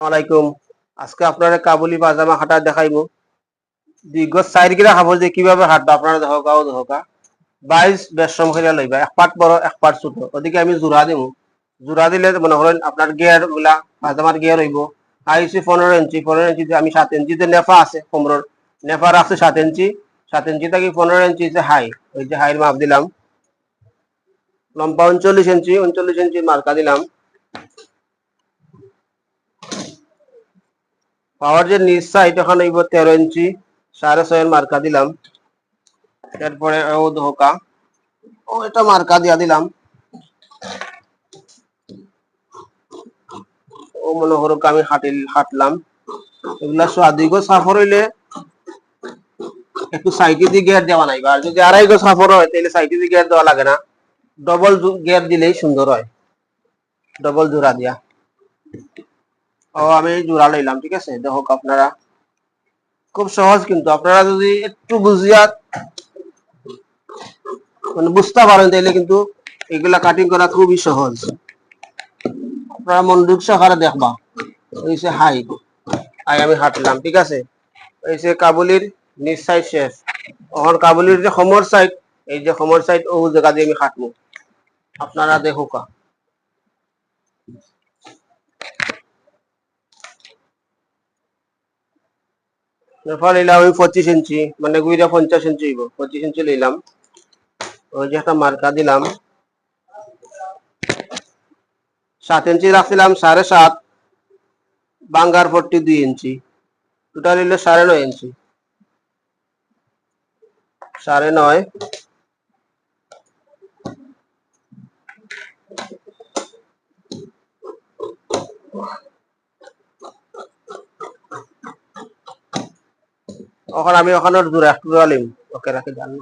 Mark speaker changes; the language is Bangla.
Speaker 1: আলাইকুম। আজকে আপনারা কাবুলি পাজামা হাঁটা দেখাইবো। দীর্ঘ 4 গিরা হাবল যে কিভাবে হাঁটবা আপনারা দেখা 22 বেশম করে লইবা, এক পাট বড় এক পাট ছোট। ওদিকে আমি জোড়া দিমু। জোড়া দিলে মনে করেন আপনার গিয়ার গুলা পাজামার গিয়ার হইব আইসি 15 ইঞ্চি, 15 ইঞ্চিতে আমি 7 ইঞ্চিতে নেফা আছে কোমরের, নেফা রাখছে 7 ইঞ্চি, 7 ইঞ্চি থেকে 15 ইঞ্চি যে হাই, ওই যে হাইয়ের মাপ দিলাম। লম্বা 39 ইঞ্চি, 39 ইঞ্চি মার্কা দিলাম। পাওয়ার যে নিচ সাইড এখন হইব 13 ইঞ্চি, 6.5 মার্কা দিলাম। এরপরে ও ধোকা, ও এটা মার্কা দিয়া দিলাম। ও মনে করো আমি হাঁটলাম। এগুলা দীর্ঘ সাফর হইলে একটু সাইডে দিয়ে গিয়ার দেওয়া নাই, আর যদি 2.5 গজ সাফর হয় তাহলে সাইডে দিয়ে গিয়ার দেওয়া লাগে না, ডবল গিয়ার দিলেই সুন্দর হয়, ডবল জোড়া দিয়া। ও আমি জোড়া লইলাম, ঠিক আছে। দেখো আপনারা খুব সহজ, কিন্তু আপনারা যদি একটু বুঝিয়া মানে বুঝতে পারেন তাহলে কিন্তু এগুলা কাটিং করা খুবই সহজ। আপনারা মনোযোগ সহকারে দেখবা। এই যে হাই আমি হাঁটলাম, ঠিক আছে। এই যে কাবুলির নিচ সাইড শেষ, এখন কাবুলির যে খমর সাইড, এই যে খমর সাইড ও জায়গা দিয়ে আমি হাঁটবো, আপনারা দেখো কা। নেফা নিলাম আমি 25 ইঞ্চি, মানে গুইরা 50 ইঞ্চি হইব, 25 ইঞ্চি নিলাম। ওই যে একটা মার্কা দিলাম। 7 ইঞ্চি রাখছিলাম, 7.5 বাঙ্গার 42 ইঞ্চি, টোটাল হইলো 9.5 ইঞ্চি, 9.5। ওখানে আমি ওখানে জোড়া একটু লিম, ওকে রাখি জানো।